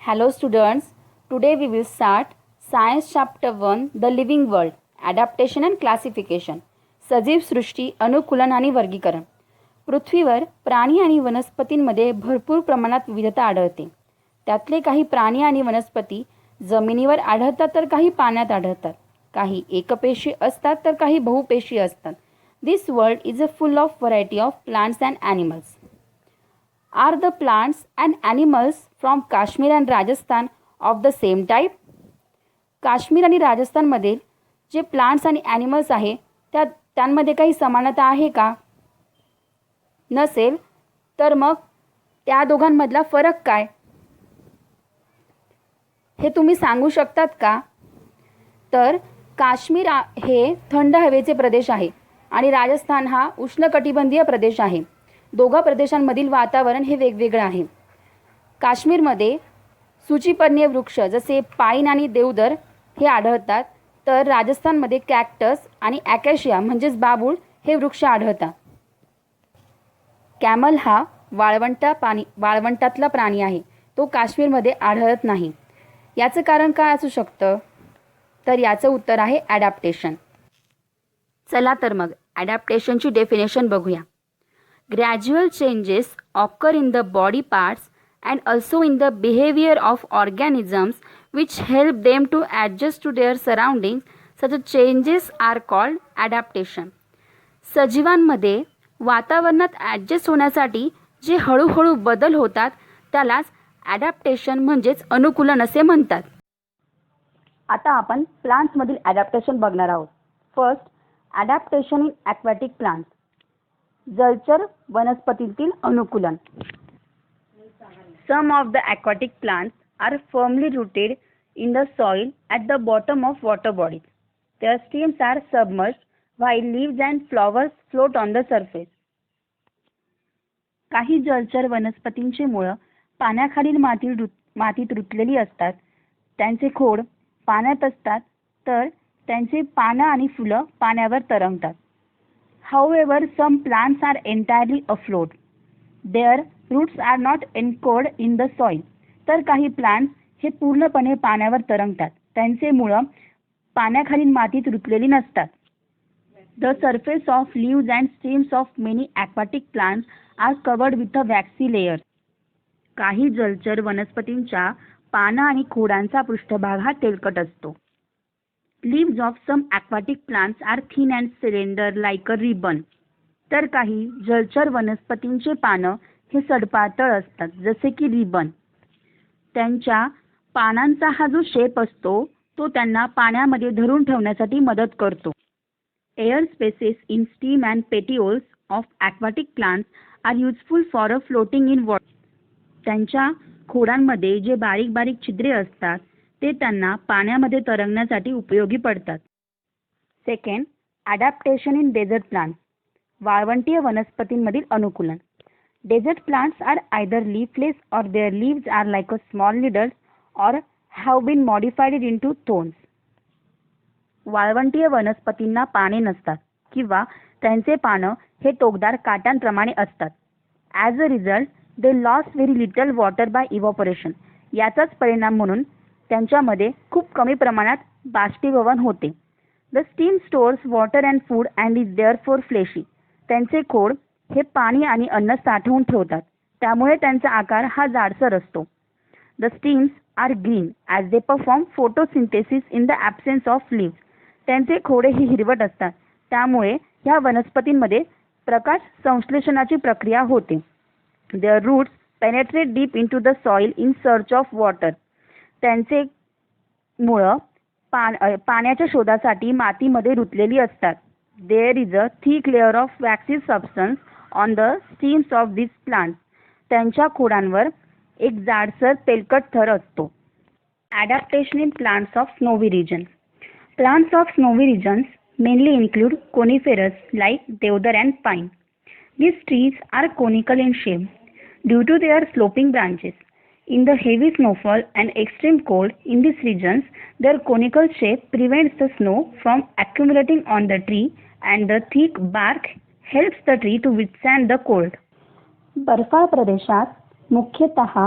Hello students, today we will start Science Chapter 1 The Living World Adaptation and Classification. सजीव सृष्टी, अनुकूलन आणि वर्गीकरण. पृथ्वीवर प्राणी आणि वनस्पतींमध्ये भरपूर प्रमाणात विविधता आढळते. त्यातले काही प्राणी आणि वनस्पती जमिनीवर आढळतात तर काही पाण्यात आढळतात. काही एकपेशी असतात तर काही बहुपेशी असतात. This world is a full of variety of plants and animals. Are the plants and animals from Kashmir and Rajasthan of the same type? Kashmir आणि राजस्थानमध्ये जे प्लांट्स आणि ॲनिमल्स आहे त्यांमध्ये काही समानता आहे का? नसेल तर मग त्या दोघांमधला फरक काय हे तुम्ही सांगू शकतात का? तर काश्मीर हे थंड हवेचे प्रदेश आहे आणि राजस्थान हा उष्णकटिबंधीय प्रदेश आहे. दोघा प्रदेशांमधील वातावरण हे वेगवेगळे आहे. काश्मीरमध्ये सूचीपर्णीय वृक्ष जसे पाईन आणि देवदार हे आढळतात, तर राजस्थानमध्ये कॅक्टस आणि ॲकेशिया म्हणजेच बाबूळ हे वृक्ष आढळतात. कॅमल हा वाळवंटातला प्राणी आहे. तो काश्मीरमध्ये आढळत नाही. याचं कारण काय असू शकतं? तर याचं उत्तर आहे ॲडॅप्टेशन. चला तर मग ॲडॅप्टेशनची डेफिनेशन बघूया. Gradual changes occur in the body parts and also in the behavior of organisms which help them to adjust to their surroundings. Such changes are called adaptation. सजीवांमध्ये वातावरणात ॲडजस्ट होण्यासाठी जे हळूहळू बदल होतात त्यालाच ॲडॅप्टेशन म्हणजेच अनुकूलन असे म्हणतात. आता आपण प्लांट्समधील ॲडॅप्टेशन बघणार आहोत. First, adaptation in aquatic plants. जलचर वनस्पतींतील अनुकूलन. Some of the aquatic plants are firmly rooted in the soil at the bottom of water bodies. Their stems are submerged while leaves and flowers float on the surface. काही जलचर वनस्पतींची मुळं पाण्याखालील मातीत रुतलेली असतात. त्यांचे खोड पाण्यात असतात तर त्यांचे पानं आणि फुलं पाण्यावर तरंगतात. However, some plants are entirely afloat. Their roots are not anchored in the soil. तर काही प्लांट्स हे पूर्णपणे पाण्यावर तरंगतात. त्यांचे मुळं पाण्याखालील मातीत रुतलेली नसतात. The surface of leaves and stems of many aquatic plants are covered with a waxy layer. काही जलचर वनस्पतींच्या पानं आणि खोडांचा पृष्ठभाग हा तेलकट असतो. Leaves of some aquatic plants are thin and slender like a ribbon. तर काही जलचर वनस्पतींचे पानं हे सडपातळ असतात जसे की रिबन. त्यांच्या पानांचा हा जो शेप असतो तो त्यांना पाण्यामध्ये धरून ठेवण्यासाठी मदत करतो. Air spaces in stem and petioles of aquatic plants are useful for a floating in water. त्यांच्या खोडांमध्ये जे बारीक बारीक छिद्रे असतात ते त्यांना पाण्यामध्ये तरंगण्यासाठी उपयोगी पडतात. Second, adaptation in desert plants. वाळवंटीय वनस्पतींमधील अनुकूलन. Desert plants are either leafless or their leaves are like a small needles or have been modified into thorns. वाळवंटीय वनस्पतींना पाने नसतात किंवा त्यांचे पानं हे टोकदार काट्यांप्रमाणे असतात. As a result they loss very little water bye evaporation. याचाच परिणाम म्हणून त्यांच्यामध्ये खूप कमी प्रमाणात बाष्पीभवन होते. The steam stores water and food and is therefore fleshy. त्यांचे खोड हे पाणी आणि अन्न साठवून ठेवतात, त्यामुळे त्यांचा आकार हा जाडसर असतो. The stems are green as they perform photosynthesis in the absence of leaves. त्यांचे खोडे ही हिरवट असतात, त्यामुळे ह्या वनस्पतींमध्ये प्रकाश संश्लेषणाची प्रक्रिया होते. Their roots penetrate deep into the soil in search of water. त्यांचे मुळं पाण्याच्या शोधासाठी मातीमध्ये रुतलेली असतात. There is a thick layer of waxy substance on the stems of this plants. त्यांच्या खोडांवर एक जाडसर तेलकट थर असतो. Adaptation in plants of snowy region. Plants of snowy regions mainly include coniferous like deodar and pine. These trees are conical in shape due to their sloping branches. In the heavy snowfall and extreme cold in these regions, their conical shape prevents the snow from accumulating on the tree and the thick bark helps the tree to withstand the cold. बर्फाळ प्रदेशात मुख्यतः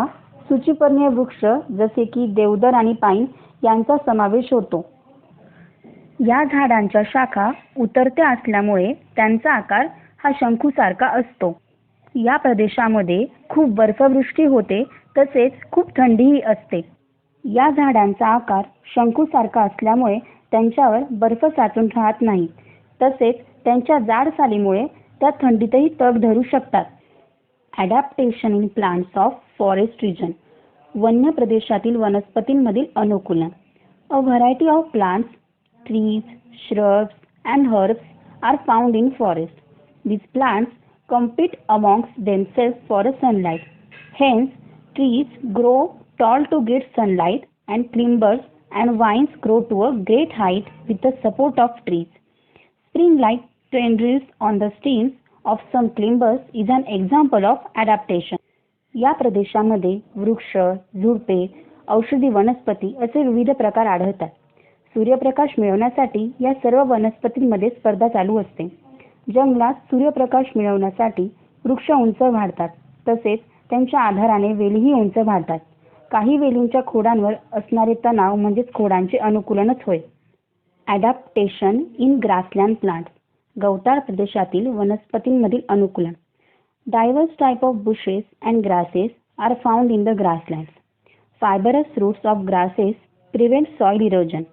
सूचिपर्णीय वृक्ष जसे की देवदार आणि पाईन यांचा समावेश होतो. या झाडांच्या शाखा उतरत्या असल्यामुळे त्यांचा आकार हा शंकूसारखा असतो. या प्रदेशामध्ये खूप बर्फवृष्टी होते तसेच खूप थंडीही असते. या झाडांचा आकार शंकूसारखा असल्यामुळे त्यांच्यावर बर्फ साचून राहत नाही. तसेच त्यांच्या जाड सालीमुळे त्या थंडीतही तग धरू शकतात. Adaptation in plants of forest region. वन्य प्रदेशातील वनस्पतींमधील अनुकूलन. A variety of plants, trees, shrubs and herbs are found in forest. These plants compete amongst themselves for a sunlight. Hence, trees grow tall to get sunlight and climbers and vines grow to a great height with the support of trees. Spring-like tendrils on the stems of some climbers is an example of adaptation. या प्रदेशामध्ये वृक्ष, झुडपे, औषधी वनस्पती असे विविध प्रकार आढळतात. सूर्यप्रकाश मिळवण्यासाठी या सर्व वनस्पतींमध्ये स्पर्धा चालू असते. जंगलात सूर्यप्रकाश मिळवण्यासाठी वृक्ष उंच वाढतात. तसेच त्यांच्या आधाराने वेलीही उंच वाढतात. काही वेलींच्या खोडांवर असणारे तणाव म्हणजेच खोडांचे अनुकूलनच होय. Adaptation in grassland plants. गवताळ प्रदेशातील वनस्पतींमधील अनुकूलन. Diverse type of bushes and grasses are found in the grasslands. Fibrous roots of grasses prevent soil erosion.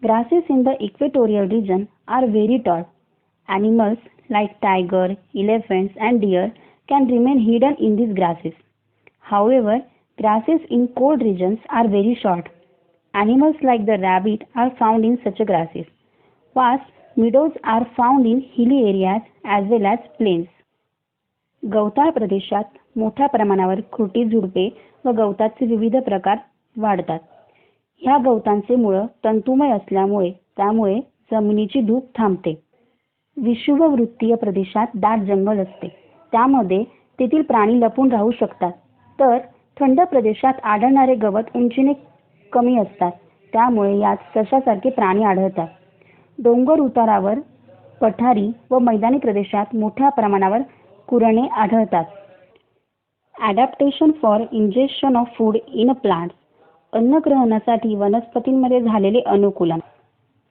Grasses in the equatorial region are very tall. Animals like tiger, elephants and deer can remain hidden in these grasses. However, grasses in cold regions are very short. Animals like the rabbit are found in such grasses. Vast meadows are found in hilly areas as well as plains. गवताळ प्रदेशात मोठ्या प्रमाणावर खुरटी झुडपे व गवताचे विविध प्रकार वाढतात. ह्या गवतांचे मुळं तंतुमय असल्यामुळे त्यामुळे जमिनीची धूप थांबते. विषुववृत्तीय प्रदेशात दाट जंगल असते. त्यामध्ये तेथील प्राणी लपून राहू शकतात. तर थंड प्रदेशात आढळणारे गवत उंचीने कमी असतात. त्यामुळे यात सशासारखे प्राणी आढळतात. डोंगर उतारावर, पठारी व मैदानी प्रदेशात मोठ्या प्रमाणावर कुरणे आढळतात. Adaptation for injection of food in plants. अन्नग्रहणासाठी वनस्पतींमध्ये झालेले अनुकूलन.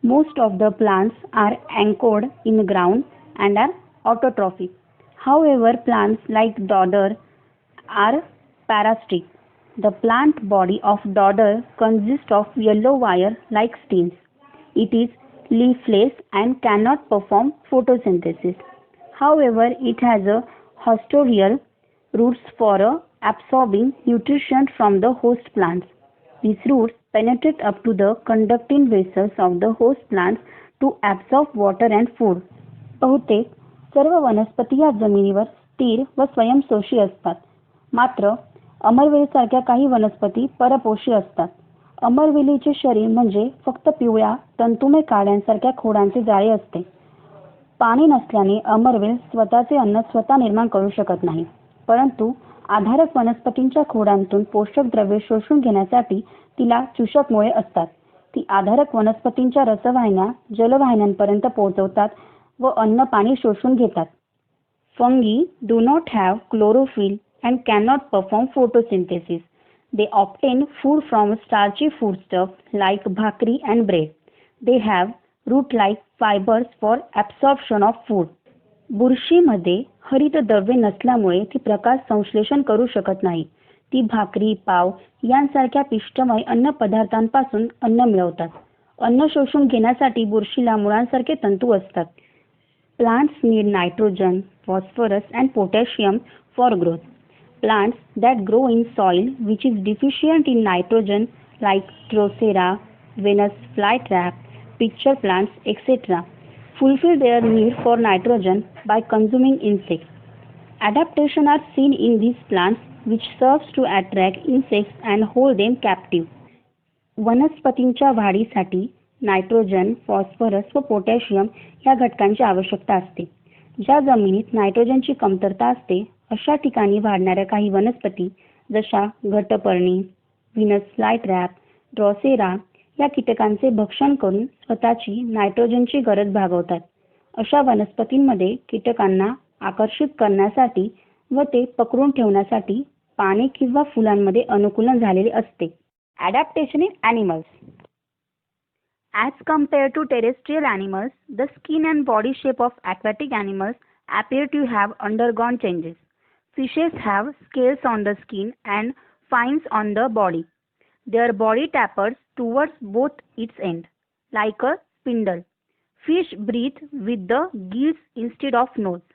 Most of the plants are anchored in ground and are autotrophic. However plants like dodder are parasitic. The plant body of dodder consists of yellow wire like stems. It is leafless and cannot perform photosynthesis. However, it has a hostorial roots for absorbing nutrition from the host plants. These roots penetrate up to the conducting vessels of the host plants to absorb water and food. बहुतेक सर्व वनस्पती या जमिनीवर स्थिर व स्वयंपोषी असतात. मात्र अमरवेलीसारख्या काही वनस्पती परपोषी असतात. अमरवेलीचे शरीर म्हणजे फक्त पिवळ्या तंतुमय काड्यांसारख्या खोडांचे जाळे असते. पाणी नसल्याने अमरवेल स्वतःचे अन्न स्वतः निर्माण करू शकत नाही. परंतु आधारक वनस्पतींच्या खोडांतून पोषक द्रव्ये शोषून घेण्यासाठी तिला चूषक मुळे असतात. ती आधारक वनस्पतींच्या रसवाहिन्या जलवाहिन्यांपर्यंत पोहोचवतात व अन्न पाणी शोषून घेतात. Fungi do not have chlorophyll and cannot perform photosynthesis. They obtain food from starchy foodstuff like bhakri and bread. They have root-like fibers for absorption of food. बुरशीमध्ये हरितद्रव्ये नसल्यामुळे ती प्रकाश संश्लेषण करू शकत नाही. ती भाकरी, पाव यांसारख्या पिष्टमय अन्न पदार्थांपासून अन्न मिळवतात. अन्न शोषून घेण्यासाठी बुरशीला मुळांसारखे तंतू असतात. Plants need nitrogen, phosphorus and potassium for growth. Plants that grow in soil which is deficient in nitrogen like Drosera, Venus flytrap, pitcher plants, etc. fulfill their need for nitrogen by consuming insects. Adaptation are seen in these plants which serves to attract insects and hold them captive. वनस्पतींच्या वाढीसाठी nitrogen, phosphorus व potassium या घटकांची आवश्यकता असते. ज्या जमिनीत नायट्रोजनची कमतरता असते अशा ठिकाणी वाढणाऱ्या काही वनस्पती जशा घटपर्णी, व्हीनस फ्लायट्रॅप, ड्रॉसेरा या कीटकांचे भक्षण करून स्वतःची नायट्रोजनची गरज भागवतात. अशा वनस्पतींमध्ये कीटकांना आकर्षित करण्यासाठी व ते पकडून ठेवण्यासाठी पाने किंवा फुलांमध्ये अनुकूलन झालेले असते. Adaptation in animals. As compared to terrestrial animals, the skin and body shape of aquatic animals appear to have undergone changes. Fishes have scales on the skin and fins on the body. Their body tapers towards both its ends, like a spindle. Fish breathe with the gills instead of nose.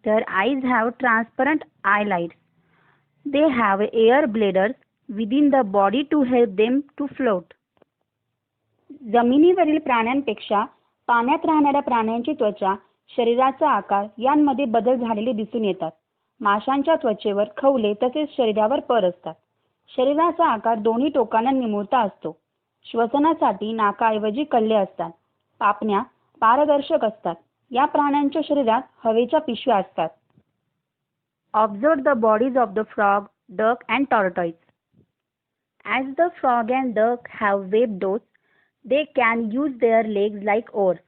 Their eyes have transparent eyelids. They have air bladders within the body to help them to float. जमिनीवरील प्राण्यांपेक्षा पाण्यात राहणाऱ्या प्राण्यांची त्वचा, शरीराचा आकार यांमध्ये बदल झालेले दिसून येतात. माशांच्या त्वचेवर खवले तसेच शरीरावर पर असतात. शरीराचा आकार दोन्ही टोकांना निमुळता असतो. श्वसनासाठी नाकाऐवजी कल्ले असतात. पापण्या पारदर्शक असतात. या प्राण्यांच्या शरीरात हवेच्या पिशव्या असतात. Observe the bodies of the frog, duck and tortoise. As the frog and duck have webbed toes, they can use their legs like oars.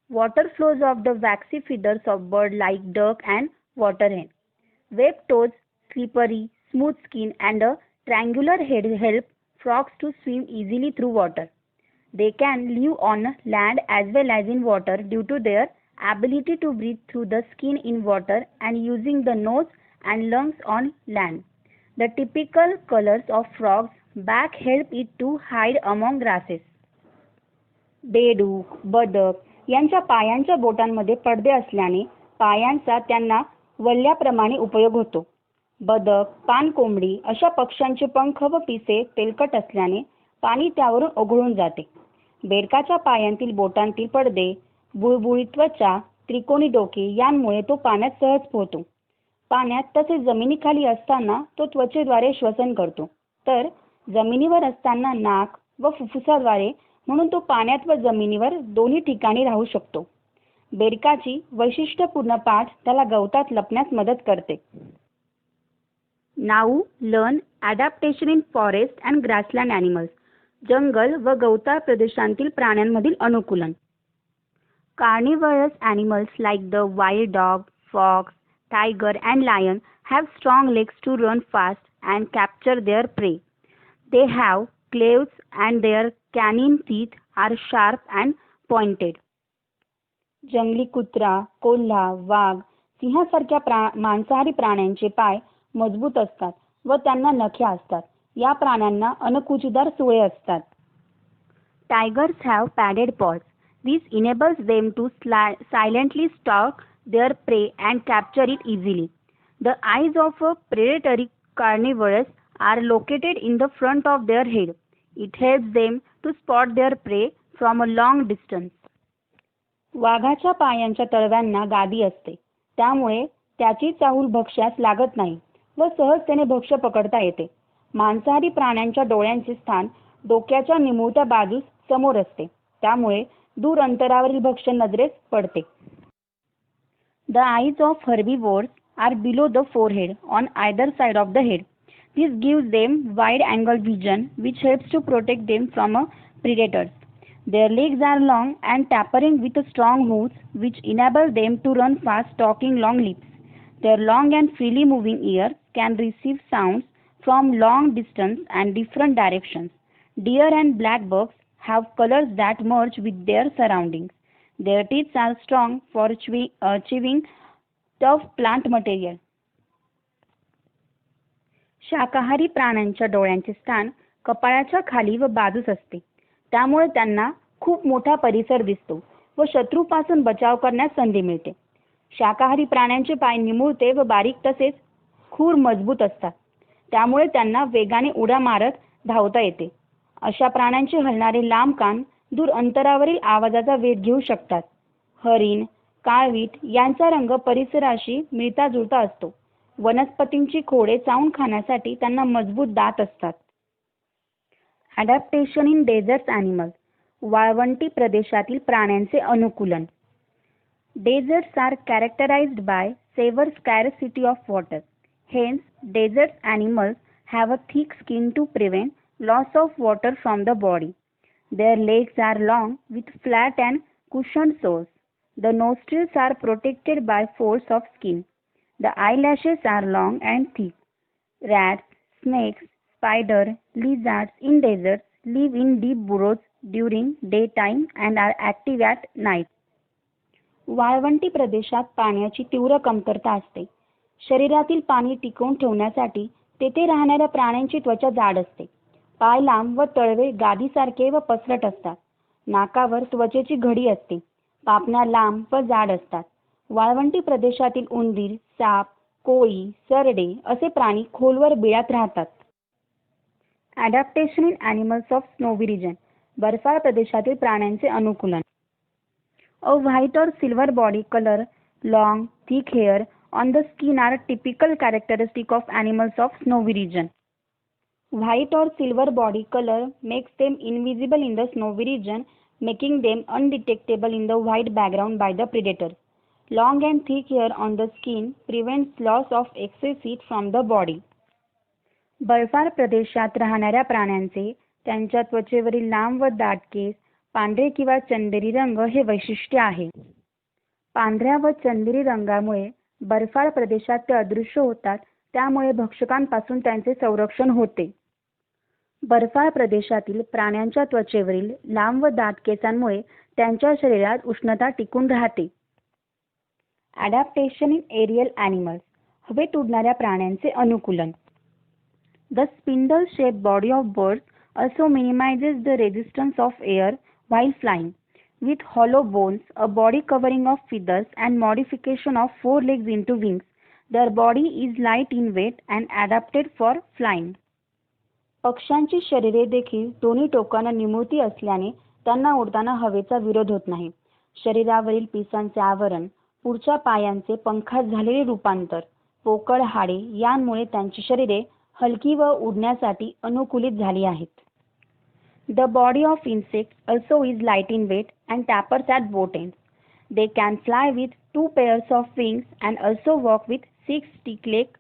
Water flows off the waxy feathers of birds like duck and waterhen. Webbed toes, slippery, smooth skin and a triangular head help frogs to swim easily through water. They can live on land as well as in water due to their ability to breathe through the skin in water and using the nose and lungs on land. The typical colors of frogs' back help it to hide among grasses. बेडूक, बदक यांच्या पायांच्या बोटांमध्ये पडदे असल्याने पायांचा त्यांना वल्ल्याप्रमाणे उपयोग होतो. बदक, पानकोंबडी अशा पक्ष्यांचे पंख व पिसे तेलकट असल्याने पाणी त्यावरून ओघळून जाते. बेडकाच्या पायांतील बोटांतील पडदे, बुळबुळीत त्वचा, त्रिकोणी डोके यांमुळे तो पाण्यात सहज पोहतो. पाण्यात तसेच जमिनीखाली असताना तो त्वचेद्वारे श्वसन करतो, तर जमिनीवर असताना नाक व फुफ्फुसाद्वारे, म्हणून तो पाण्यात व जमिनीवर दोन्ही ठिकाणी राहू शकतो. बेडकाची वैशिष्ट्यपूर्ण पाठ त्याला गवतात लपण्यास मदत करते. Now learn adaptation in forest and grassland animals. जंगल व गवताळ प्रदेशांतील प्राण्यांमधील अनुकूलन. Carnivorous animals like the wild dog, fox, tiger and lion have strong legs to run fast and capture their prey. They have claws and their canine teeth are sharp and pointed. जंगली कुत्रा, कोल्हा, वाघ, सिंहासारख्या मांसाहारी प्राण्यांचे पाय मजबूत असतात व त्यांना नख्या असतात. या प्राण्यांना अनकुचीदार सुळे असतात. Tigers have padded paws. This enables them to silently stalk their prey and capture it easily. The eyes of a predatory carnivorous are located in the front of their head. It helps them to spot their prey from a long distance. वाघाच्या पायांच्या तळव्यांना गादी असते, त्यामुळे त्याची चाहूल भक्ष्यास लागत नाही व सहजतेने भक्ष्य पकडता येते. मांसाहारी प्राण्यांच्या डोळ्यांचे स्थान डोक्याच्या निमुळत्या बाजूस समोर असते, त्यामुळे दूर अंतरावरील भक्ष्य नजरेस पडते. The eyes of herbivores are below the forehead on either side of the head. This gives them wide-angle vision, which helps to protect them from predators. Their legs are long and tapering with strong hooves, which enable them to run fast, talking long leaps. Their long and freely moving ears can receive sounds from long distance and different directions. Deer and black bucks have colors that merge with their surroundings. Their teeth are strong for chewing tough plant material. शाकाहारी प्राण्यांच्या डोळ्यांचे स्थान कपाळाच्या खाली व बाजूस असते, त्यामुळे त्यांना खूप मोठा परिसर दिसतो व शत्रूपासून बचाव करण्यास संधी मिळते. शाकाहारी प्राण्यांचे पाय निमुळते व बारीक तसेच खूर मजबूत असतात, त्यामुळे त्यांना वेगाने उड्या मारत धावता येते. अशा प्राण्यांचे हलणारे लांब कान दूर अंतरावरील आवाजाचा वेध घेऊ शकतात. हरिण, काळवीट यांचा रंग परिसराशी मिळता जुळता असतो. वनस्पतींची खोडे चावून खाण्यासाठी त्यांना मजबूत दात असतात. Adaptation in desert animals. वाळवंटी प्रदेशातील प्राण्यांचे अनुकूलन. Deserts are characterized by severe scarcity of water. Hence, desert animals have a thick skin to prevent loss of water from the body. Their legs are long with flat and cushioned soles. The nostrils are protected by folds of skin. The eyelashes are long and thick. Rats, snakes, spiders, lizards in deserts live in deep burrows during daytime and are active at night. वाळवंटी प्रदेशात पाण्याची तीव्र कमतरता असते. शरीरातील पाणी टिकवून ठेवण्यासाठी तेथे राहणाऱ्या प्राण्यांची त्वचा जाड असते. पाय लांब व तळवे गादीसारखे व पसरट असतात. नाकावर त्वचेची घडी असते. पापण्या लांब व जाड असतात. वाळवंटी प्रदेशातील उंदीर, साप, कोळी, सरडे असे प्राणी खोलवर बिळात राहतात. Adaptation in animals of snowy region. बर्फाळ प्रदेशातील प्राण्यांचे अनुकूलन. A white or silver body color, long, thick hair on the skin are typical characteristic of animals of snowy region. White or silver body color makes them invisible in the snowy region, making them undetectable in the white background by the predators. Long and thick hair on the skin prevents loss of excess heat from the body. बर्फाळ प्रदेशात राहणाऱ्या प्राण्यांचे त्यांच्या त्वचेवरील लांब व दाट केस, पांढरे किंवा चंदेरी रंग हे वैशिष्ट्य आहे. पांढऱ्या व चंदेरी रंगामुळे बर्फाळ प्रदेशात ते अदृश्य होतात. त्यामुळे भक्षकांपासून त्यांचे संरक्षण होते. बर्फाळ प्रदेशातील प्राण्यांच्या त्वचेवरील लांब व दाट केसांमुळे त्यांच्या शरीरात उष्णता टिकून राहते. Adaptation in aerial animals. हवेत उडणाऱ्या प्राण्यांचे अनुकूलन. The spindle shape body of birds also minimizes the resistance of air while flying. With hollow bones, a body covering of feathers, and modification of four legs into wings, their body is light in weight and adapted for flying. पक्ष्यांची शरीरे देखील दोन्ही टोकांना निमुळती असल्याने त्यांना उडताना हवेचा विरोध होत नाही. शरीरावरील पिसांचे आवरण, पुढच्या पायांचे पंखात झालेले रूपांतर, पोकळ हाडे यांमुळे त्यांची शरीरे हलकी व उडण्यासाठी अनुकूलित झाली आहेत. The body of insects also is light in weight and tapers at both ends. They can fly with 2 pairs of wings and also walk with 6 stick legs.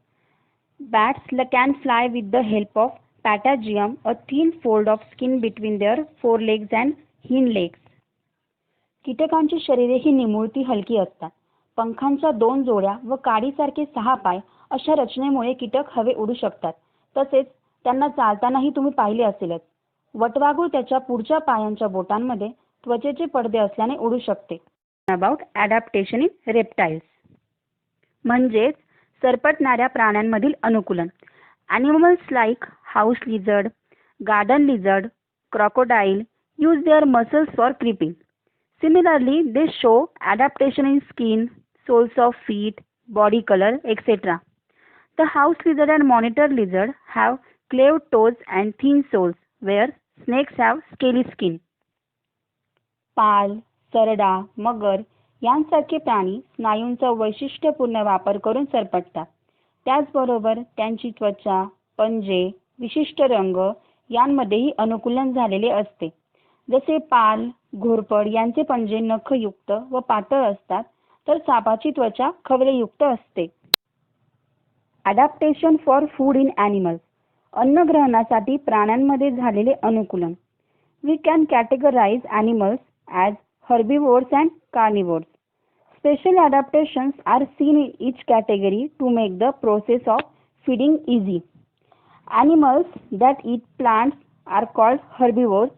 Bats can fly with the help of patagium, a thin fold of skin between their forelegs and hind legs. कीटकांची शरीरे ही निमुळती हलकी असतात. पंखांच्या 2 जोड्या व काडीसारखे 6 पाय अशा रचनेमुळे कीटक हवे उडू शकतात. तसेच त्यांना चालतानाही तुम्ही पाहिले असेलच. वटवाघूळ त्याच्या पुढच्या पायांच्या बोटांमध्ये त्वचेचे पडदे असल्याने उडू शकते. About adaptation in reptiles. म्हणजेच सरपटणाऱ्या प्राण्यांमधील अनुकूलन. Animals like house lizard, garden lizard, crocodile use their muscles for creeping. Similarly, they show adaptation in skin, soles of feet, body color, etc. The house lizard and monitor lizard have cleft toes and thin soles, where snakes have scaly skin. पाल, सरडा, मगर यांसारखे प्राणी स्नायूंचा वैशिष्ट्यपूर्ण वापर करून सरपटतात. त्याचबरोबर त्यांची त्वचा, पंजे, विशिष्ट रंग यांमध्येही अनुकूलन झालेले असते. जसे पाल, घोरपड यांचे पंजे नखयुक्त व पातळ असतात, तर सापाची त्वचा खवलेयुक्त असते. Adaptation for food in animals. अन्नग्रहणासाठी प्राण्यांमध्ये झालेले अनुकूलन. We can categorise animals as herbivores and carnivores. Special adaptations are seen in each category to make the process of feeding easy. Animals that eat plants are called herbivores,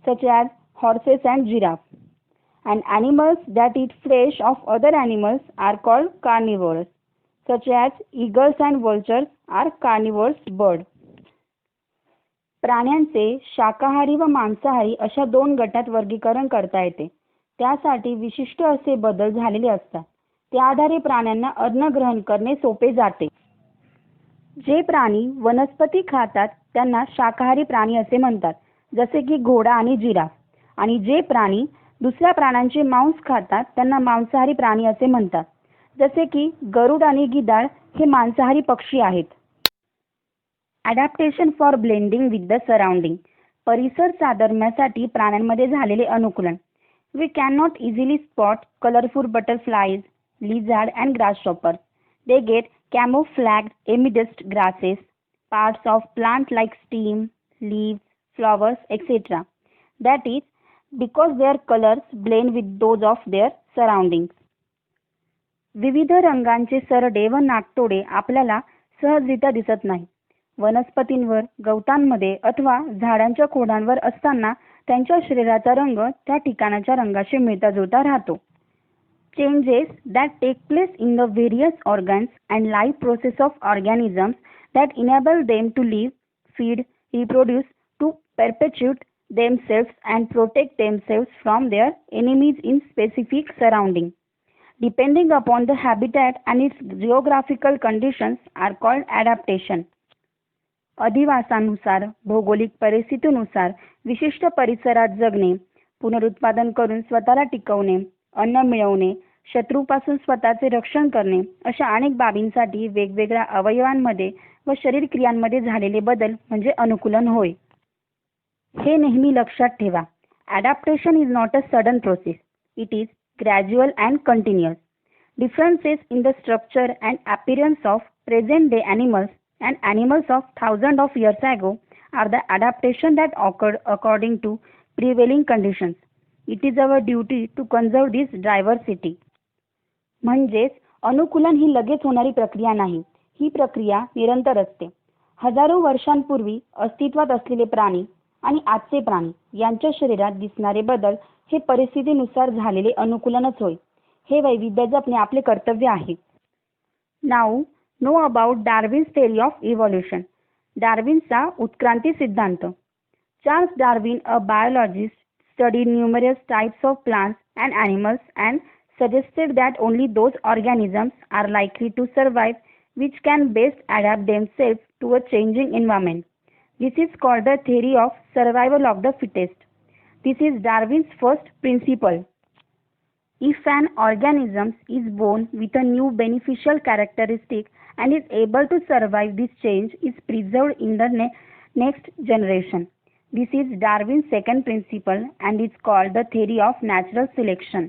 such as horses and giraffes. And animals that eat flesh of other animals are called carnivores, such as eagles and vultures are carnivorous birds. प्राण्यांचे शाकाहारी व मांसाहारी अशा 2 गटात वर्गीकरण करता येते. त्यासाठी विशिष्ट असे बदल झालेले असतात. त्या आधारे प्राण्यांना अन्न ग्रहण करणे सोपे जाते. जे प्राणी वनस्पती खातात त्यांना शाकाहारी प्राणी असे म्हणतात, जसे की घोडा आणि जिराफ. आणि जे प्राणी दुसऱ्या प्राण्यांचे मांस खातात त्यांना मांसाहारी प्राणी असे म्हणतात, जसे की गरुड आणि गिधाड हे मांसाहारी पक्षी आहेत. Adaptation for blending with the surrounding. परिसर साधर्म्यासाठी प्राण्यांमध्ये झालेले अनुकूलन. We cannot easily spot colorful butterflies, lizards and grasshoppers. They get camouflaged amidst grasses, parts of plants like stem, leaves, flowers, etc. That is because their colors blend with those of their surroundings. विविध रंगांचे सरडे व नाकतोडे आपल्याला सहजरित्या दिसत नाही. वनस्पतींवर, गवतांमध्ये अथवा झाडांच्या खोडांवर असताना त्यांच्या शरीराचा रंग त्या ठिकाणाच्या रंगाशी मिळता जुळता राहतो. Changes that take place in the various organs and life process of organisms that enable them to live, feed, reproduce, to perpetuate themselves and protect themselves from their enemies in specific surrounding, depending upon the habitat and its geographical conditions, are called adaptation. अधिवासानुसार, भौगोलिक परिस्थितीनुसार विशिष्ट परिसरात जगणे, पुनरुत्पादन करून स्वतःला टिकवणे, अन्न मिळवणे, शत्रूपासून स्वतःचे रक्षण करणे अशा अनेक बाबींसाठी वेगवेगळ्या अवयवांमध्ये व शरीर क्रियांमध्ये झालेले बदल म्हणजे अनुकूलन होय. हे नेहमी लक्षात ठेवा. Adaptation is not a sudden process. It is gradual and continuous. Differences in the structure and appearance of present day animals and animals of thousands of years ago are the adaptation that occurred according to prevailing conditions. It is our duty to conserve this diversity. म्हणजेच अनुकूलन ही लगेच होणारी प्रक्रिया नाही. ही प्रक्रिया निरंतर असते. हजारो वर्षांपूर्वी अस्तित्वात असलेले प्राणी आणि आजचे प्राणी यांच्या शरीरात दिसणारे बदल हे परिस्थितीनुसार झालेले अनुकूलनच होय. हे वैविध्य जपणे आपले कर्तव्य आहे. Now know about Darwin's theory of evolution. डार्विनचा उत्क्रांती सिद्धांत. Charles Darwin, a biologist, studied numerous types of plants and animals and suggested that only those organisms are likely to survive which can best adapt themselves to a changing environment. This is called the theory of survival of the fittest. This is Darwin's first principle. If an organism is born with a new beneficial characteristic and is able to survive, this change is preserved in the next generation. This is Darwin's second principle and is called the theory of natural selection.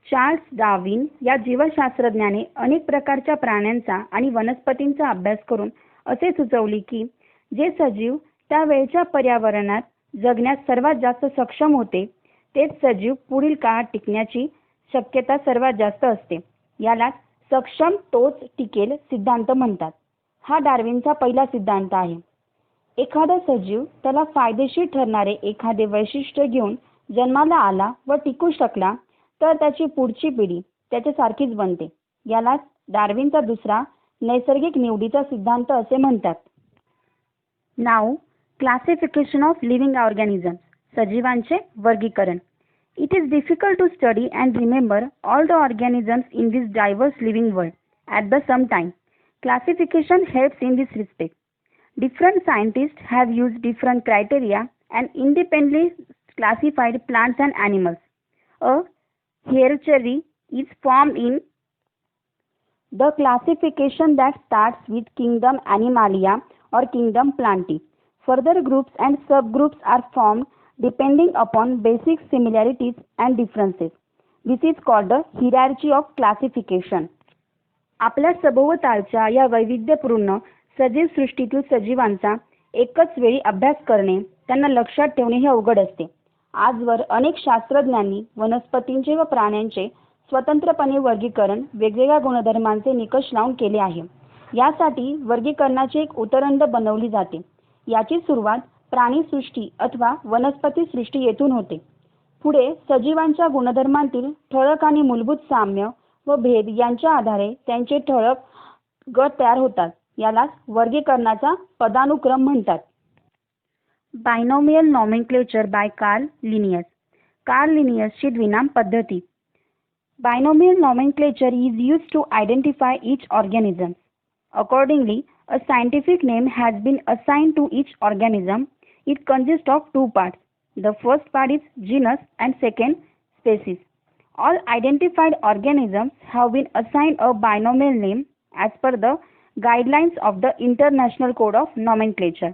Charles Darwin या जीवशास्त्रज्ञाने अनेक प्रकारच्या प्राण्यांचा आणि वनस्पतींचा अभ्यास करून असे सुचवले की जे सजीव त्या वेळच्या पर्यावरणात जगण्यास सर्वात जास्त सक्षम होते तेच सजीव पुढील काळात टिकण्याची शक्यता सर्वात जास्त असते. यालाच सक्षम तोच टिकेल सिद्धांत म्हणतात. हा डार्विनचा पहिला सिद्धांत आहे. एखादा सजीव त्याला फायदेशीर ठरणारे एखादे वैशिष्ट्य घेऊन जन्माला आला व टिकू शकला तर त्याची पुढची पिढी त्याच्यासारखीच बनते. यालाच डार्विनचा दुसरा नैसर्गिक निवडीचा सिद्धांत असे म्हणतात. Now classification of living organisms. सजीवांचे वर्गीकरण. It is difficult to study and remember all the organisms in this diverse living world at the same time. Classification helps in this respect. Different scientists have used different criteria and independently classified plants and animals. A hierarchy is formed in the classification that starts with kingdom Animalia or kingdom Plantae. Further groups and subgroups are formed depending upon basic similarities and differences. This is called the hierarchy of classification. आपल्या सभोवतालच्या या वैविध्यपूर्ण सजीव सृष्टीतील सजीवांचा एकच वेळी अभ्यास करणे, त्यांना लक्षात ठेवणे हे अवघड असते. आजवर अनेक शास्त्रज्ञांनी वनस्पतींचे व प्राण्यांचे स्वतंत्रपणे वर्गीकरण वेगवेगळ्या गुणधर्मांचे निकष लावून केले आहे. यासाठी वर्गीकरणाची एक उतरंड बनवली जाते. याची सुरुवात प्राणीसृष्टी अथवा वनस्पती सृष्टी येथून होते. पुढे सजीवांच्या गुणधर्मांतील ठळक आणि मूलभूत साम्य व भेद यांच्या आधारे त्यांचे ठळक गट तयार होतात. याला वर्गीकरणाचा पदानुक्रम म्हणतात. Binomial nomenclature by Carl Linnaeus. Carl लिनियसची द्विनाम पद्धती. Binomial nomenclature is used to identify each organism. Accordingly, a scientific name has been assigned to each organism. It consists of two parts. The first part is genus and second species. All identified organisms have been assigned a binomial name as per the guidelines of the International Code of Nomenclature.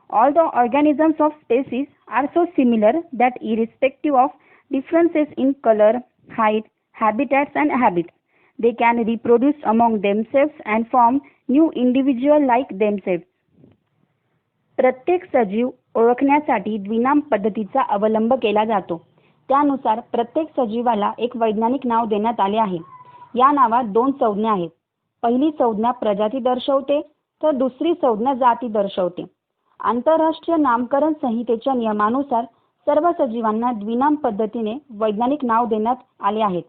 All the organisms of species are so similar that irrespective of differences in color, height, habitats and habits, they can reproduce among themselves and form new individual like themselves. प्रत्येक सजीव ओळखण्यासाठी द्विनाम पद्धतीचा अवलंब केला जातो. त्यानुसार प्रत्येक सजीवाला एक वैज्ञानिक नाव देण्यात आले आहे. या नावात दोन संज्ञा आहेत. पहिली संज्ञा प्रजाती दर्शवते तर दुसरी संज्ञा जाती दर्शवते. आंतरराष्ट्रीय नामकरण संहितेच्या नियमानुसार सर्व सजीवांना द्विनाम पद्धतीने वैज्ञानिक नाव देण्यात आले आहेत.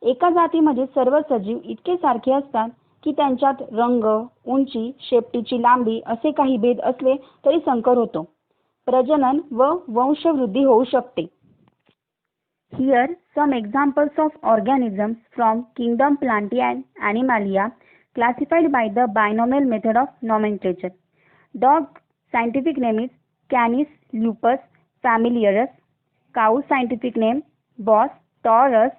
एका जातीमध्ये सर्व सजीव इतके सारखे असतात की त्यांच्यात रंग, उंची, शेपटीची लांबी असे काही भेद असले तरी संकर होतो. प्रजनन व वंशवृद्धी होऊ शकते. Here some examples of organisms from kingdom Plantae and Animalia classified by the binomial method of nomenclature. Dog scientific name is Canis lupus familiaris. Cow scientific name Bos taurus.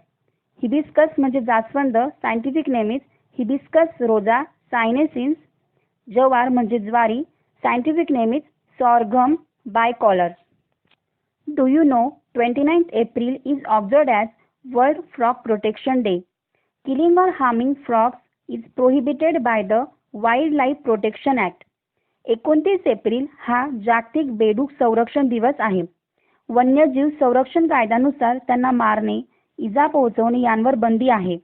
Hibiscus म्हणजे जास्वंद scientific name is Hibiscus rosa sinensis. जवार म्हणजे ज्वारी scientific name is Sorghum bicolor. Do you know 29th April is observed as World Frog Protection Day. Killing or harming frogs is prohibited by the Wildlife Protection Act. 29 April हा जागतिक बेडूक संरक्षण दिवस आहे. वन्यजीव संरक्षण कायद्यानुसार त्यांना मारणे, इजा पोहोचवणे यांवर बंदी आहे.